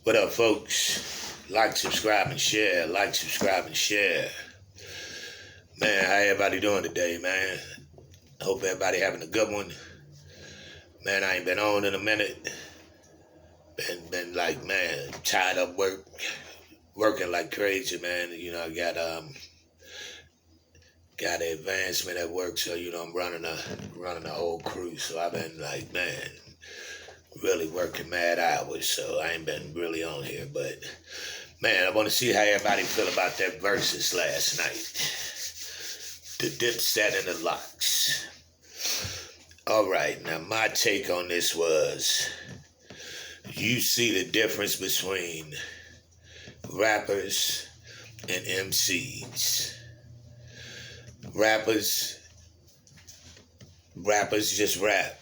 What up, folks? Like, subscribe, and share. Like, subscribe, and share. Man, how everybody doing today, man? I hope everybody having a good one. Man, I ain't been on in a minute. Been like, man, tired of working like crazy, man. You know, I got an advancement at work, so I'm running a whole crew. So I've been like, man, really working mad hours. So I ain't been really on here, but man, I want to see how everybody feel about that versus last night. The Dipset and the Locks. All right, now my take on this was, you see the difference between rappers and MCs. Rappers just rap.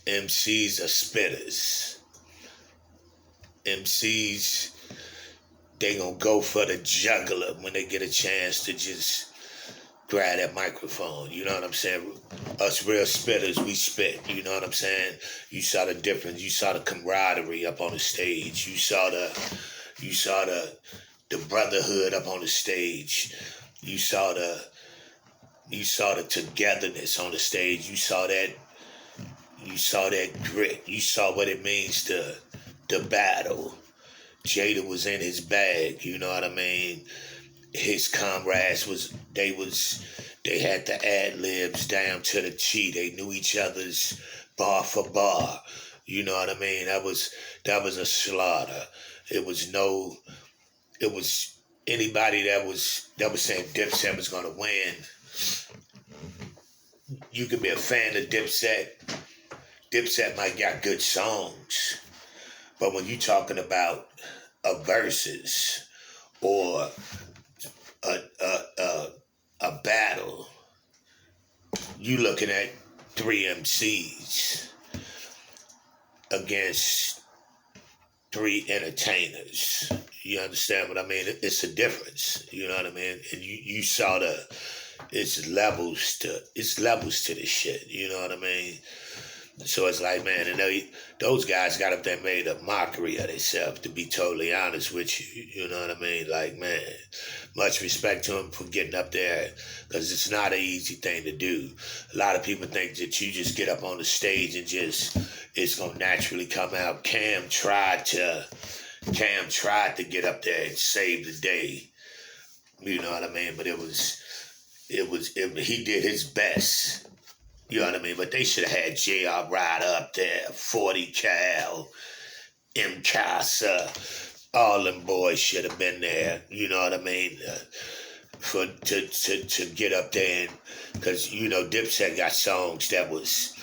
MCs are spitters. MCs, they gonna go for the jugular when they get a chance to just grab that microphone. You know what I'm saying? Us real spitters, we spit. You know what I'm saying? You saw the difference. You saw the camaraderie up on the stage. You saw the brotherhood up on the stage. You saw the togetherness on the stage. You saw that grit. You saw what it means to battle. Jada was in his bag, you know what I mean? His comrades they had the ad-libs down to the T. They knew each other's bar for bar. You know what I mean? That was a slaughter. It was anybody that was saying Dipset was gonna win. You could be a fan of Dipset. Dipset might got good songs, but when you talking about a versus or a battle, you looking at three MCs against three entertainers. You understand what I mean? It's a difference. You know what I mean? And you saw it's levels to this shit. You know what I mean? So it's like, man, those guys got up there and made a mockery of themselves, to be totally honest with you. You know what I mean? Like, man, much respect to them for getting up there, because it's not an easy thing to do. A lot of people think that you just get up on the stage and it's going to naturally come out. Cam tried to get up there and save the day. You know what I mean? But he did his best. You know what I mean? But they should have had J.R. Ryder up there, 40 Cal, M. Casa. All them boys should have been there. You know what I mean? To get up there, because Dipset got songs that was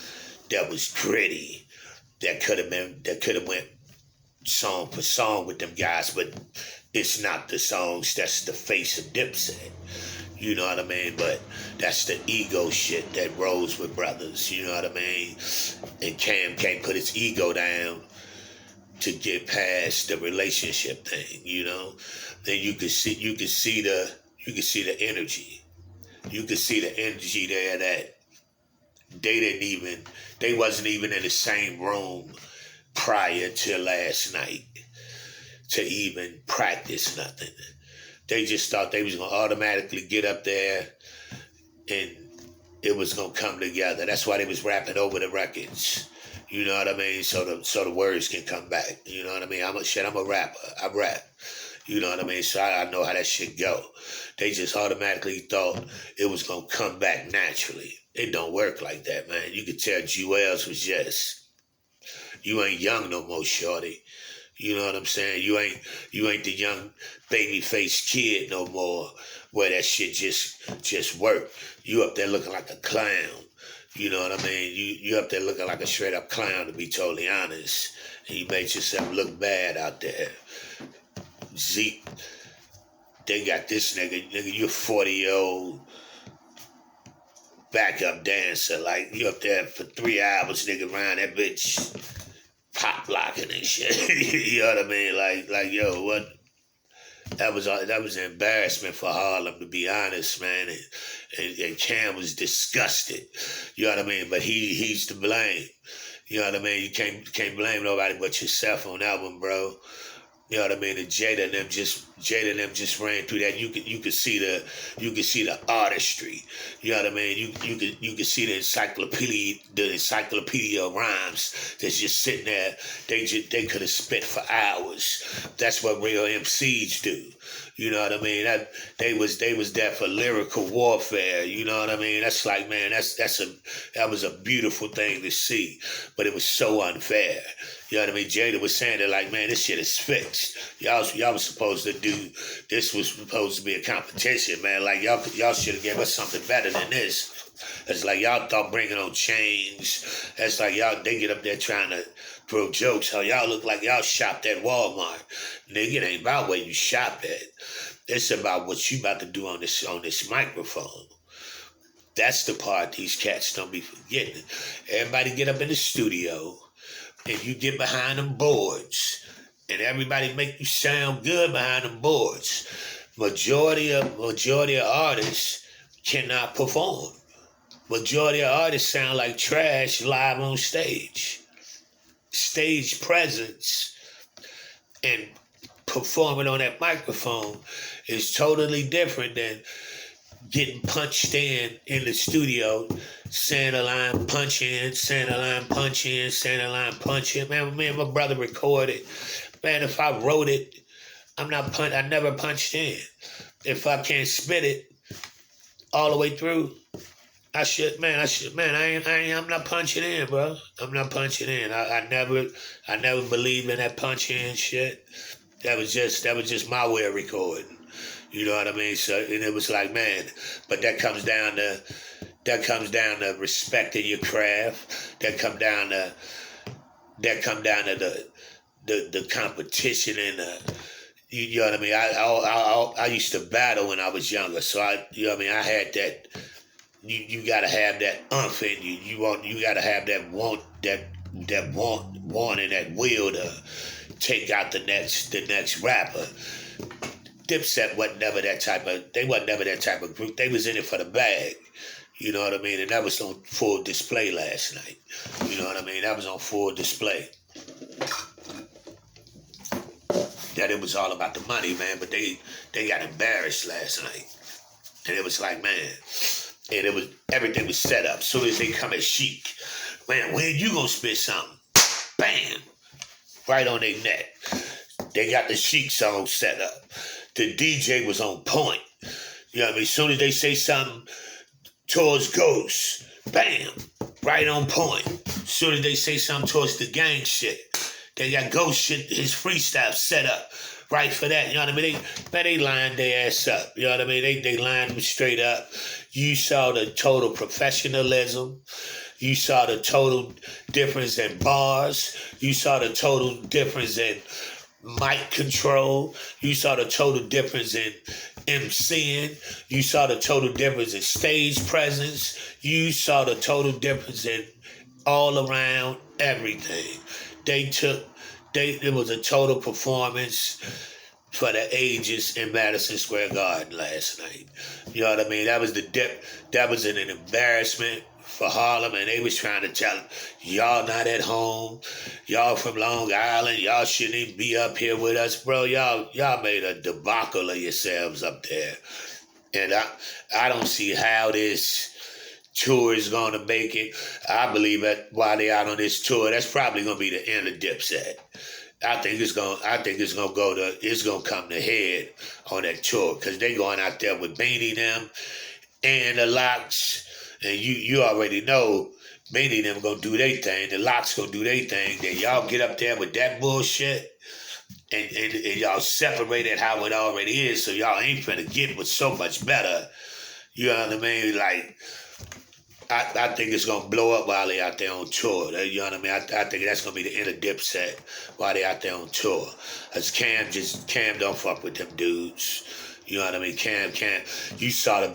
gritty, that could have went song for song with them guys, but it's not the songs that's the face of Dipset. You know what I mean? But that's the ego shit that rolls with brothers. You know what I mean? And Cam can't put his ego down to get past the relationship thing. You know? Then you could see the energy. You could see the energy there that they wasn't even in the same room prior to last night to even practice nothing. They just thought they was going to automatically get up there and it was going to come together. That's why they was rapping over the records. You know what I mean? So the words can come back. You know what I mean? I'm a rapper. I rap. You know what I mean? So I know how that shit go. They just automatically thought it was going to come back naturally. It don't work like that, man. You could tell Jewels was just, you ain't young no more, shorty. You know what I'm saying? You ain't the young baby-faced kid no more where that shit just work. You up there looking like a clown. You know what I mean? You up there looking like a straight-up clown, to be totally honest. And you made yourself look bad out there. Zeke, they got this nigga, you a 40-year-old backup dancer. Like, you up there for 3 hours, nigga, around that bitch pop locking and shit. You know what I mean? Like, yo, what? That was an embarrassment for Harlem, to be honest, man. And Cam was disgusted. You know what I mean? But he's to blame. You know what I mean? You can't blame nobody but yourself on that one, bro. You know what I mean? And Jada and them just ran through that. You could see the artistry. You know what I mean? You could see the encyclopedia of rhymes that's just sitting there. They could have spit for hours. That's what real MCs do. You know what I mean? They was there for lyrical warfare. You know what I mean? That's like, man, that was a beautiful thing to see, but it was so unfair. You know what I mean? Jada was saying that, like, man, this shit is fixed. Y'all was supposed to do, this was supposed to be a competition, man. Like, y'all should have given us something better than this. It's like y'all thought bringing on change. It's like they get up there trying to throw jokes. How y'all look like y'all shopped at Walmart. Nigga, it ain't about where you shop at. It's about what you about to do on this microphone. That's the part these cats don't be forgetting. Everybody get up in the studio and you get behind them boards and everybody make you sound good behind them boards. Majority of artists cannot perform. Majority of artists sound like trash live on stage. Stage presence and performing on that microphone is totally different than getting punched in the studio, saying a line, punch in, saying a line, punch in, saying a line, punch in. Man, my brother recorded. Man, if I wrote it, I never punched in. If I can't spit it all the way through, I'm not punching in, bro. I'm not punching in. I never believed in that punch in shit. That was just my way of recording. You know what I mean? So, and it was like, man, but that comes down to respecting your craft. That come down to the competition and you know what I mean? I used to battle when I was younger, so I had that. You gotta have that umph in you. You gotta have that want and that will to take out the next rapper. Dipset wasn't never that type of group. They was in it for the bag. You know what I mean? And that was on full display last night. You know what I mean? That was on full display. That it was all about the money, man, but they got embarrassed last night. And it was like, man, and everything was set up. As soon as they come at Chic, man, when you gonna spit something? Bam! Right on their neck. They got the Chic song set up. The DJ was on point. You know what I mean? As soon as they say something towards Ghost, bam! Right on point. As soon as they say something towards the gang shit, they got Ghost shit, his freestyle set up right for that. You know what I mean? They lined their ass up. You know what I mean? They lined them straight up. You saw the total professionalism. You saw the total difference in bars. You saw the total difference in mic control. You saw the total difference in MCing. You saw the total difference in stage presence. You saw the total difference in all around everything. It was a total performance for the ages in Madison Square Garden last night. You know what I mean? That was an embarrassment for Harlem, and they was trying to tell them, y'all not at home, y'all from Long Island, y'all shouldn't even be up here with us, bro. Y'all made a debacle of yourselves up there. And I don't see how this tour is going to make it. I believe that while they out on this tour, that's probably going to be the end of Dipset. I think it's gonna come to head on that tour because they going out there with Beanie them and the Locks, and you already know Beanie them gonna do their thing, the Locks gonna do their thing. Then y'all get up there with that bullshit and y'all separate it how it already is, so y'all ain't finna get what's so much better. You know what I mean? Like, I think it's going to blow up while they out there on tour. You know what I mean? I think that's going to be the end of Dipset while they out there on tour. Because Cam don't fuck with them dudes. You know what I mean? Cam, you saw the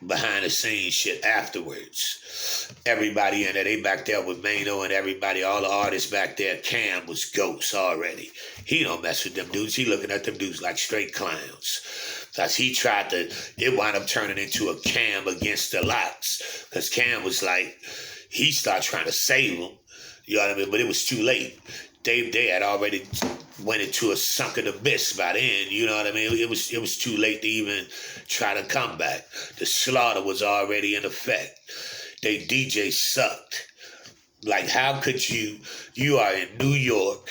behind the scenes shit afterwards. Everybody in there, they back there with Mano and everybody, all the artists back there. Cam was ghost already. He don't mess with them dudes. He looking at them dudes like straight clowns. Because it wound up turning into a Cam against the Locks. Because Cam was like, he started trying to save them. You know what I mean? But it was too late. They had already went into a sunken abyss by then. You know what I mean? It was too late to even try to come back. The slaughter was already in effect. They DJ sucked. Like, how could you are in New York,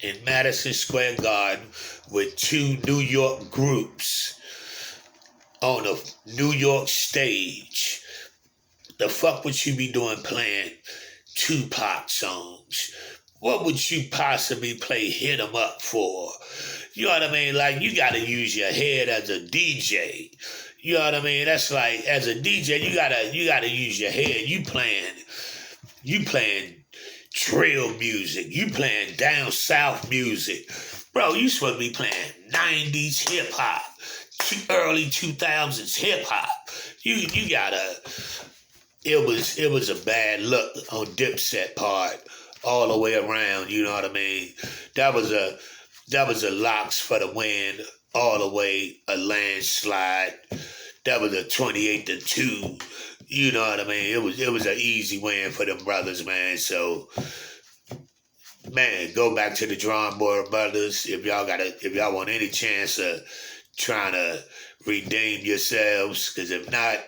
in Madison Square Garden, with two New York groups on a New York stage. The fuck would you be doing playing Tupac songs? What would you possibly play Hit 'Em Up for? You know what I mean? Like, you gotta use your head as a DJ. You know what I mean? That's like, as a DJ, you gotta use your head. You playing drill music. You playing down south music. Bro, you supposed to be playing 90s hip hop, early 2000s hip hop. You gotta, it was a bad look on Dipset part all the way around, you know what I mean? That was a locks for the win all the way, a landslide. That was a 28-2. You know what I mean? It was an easy win for them brothers, man. So, man, go back to the drawing board, brothers. If y'all want any chance of trying to redeem yourselves, because if not,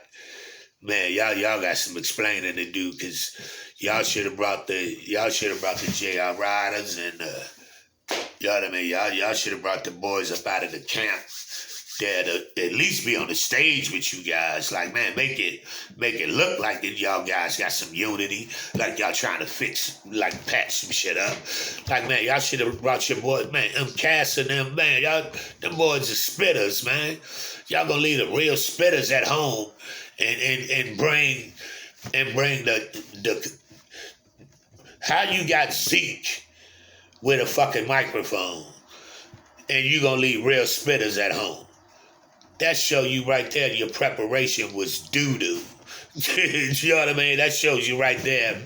man, y'all got some explaining to do. Because y'all should have brought the JR Riders and you know what I mean. Y'all should have brought the boys up out of the camp there to at least be on the stage with you guys. Like, man, make it look like y'all guys got some unity, like y'all trying to fix, like, patch some shit up. Like, man, y'all should have brought your boys, man, Cass and them, man, them boys are spitters, man. Y'all gonna leave the real spitters at home and bring the how you got Zeke with a fucking microphone and you gonna leave real spitters at home. That show you right there, your preparation was doo-doo. You know what I mean? That shows you right there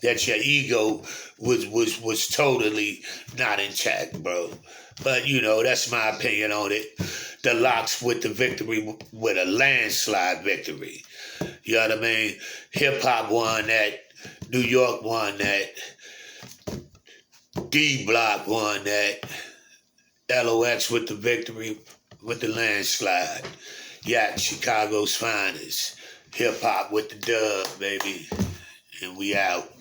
that your ego was totally not intact, bro. But, you know, that's my opinion on it. The Locks with the victory, with a landslide victory. You know what I mean? Hip-hop won that. New York won that. D-Block won that. LOX with the victory, with the landslide. Yeah, Chicago's finest. Hip-hop with the dub, baby. And we out.